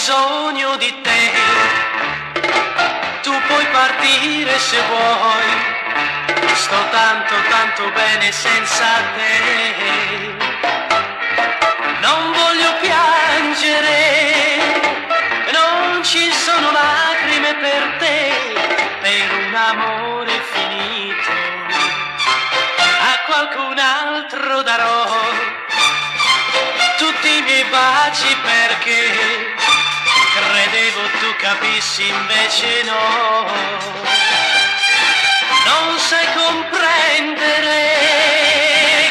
bisogno di te. Tu puoi partire se vuoi, sto tanto bene senza te. Non voglio piangere, non ci sono lacrime per te, per un amore finito. A qualcun altro darò tutti i miei baci perché credevo tu capissi, invece no. Non sai comprendere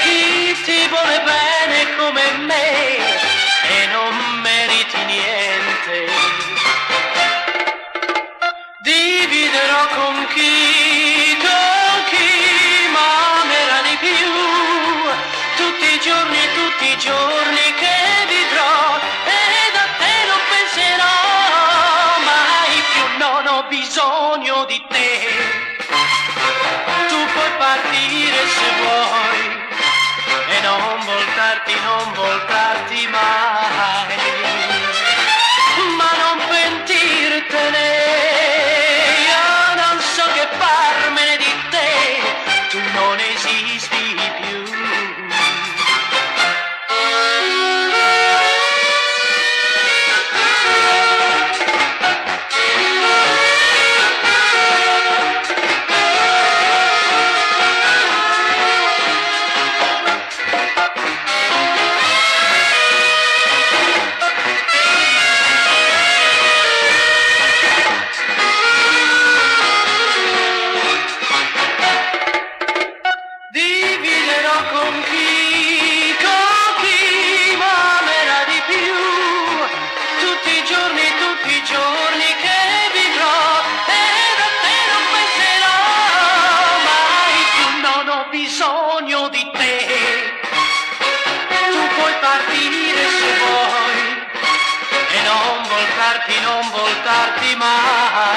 chi ti vuole bene come me e non meriti niente. Dividerò con chi m'amerà di più, tutti i giorni che vivrò, e da te non penserò mai più. Non ho bisogno di te, tu puoi partire se vuoi e non voltarti mai, ma non pentirtene. Io non so che farmene di te, tu non esisti più. Dividerò con chi m'amerà di più, tutti i giorni che vivrò, e da te non penserò mai più. Non ho bisogno di te, tu puoi partire se vuoi e non voltarti mai.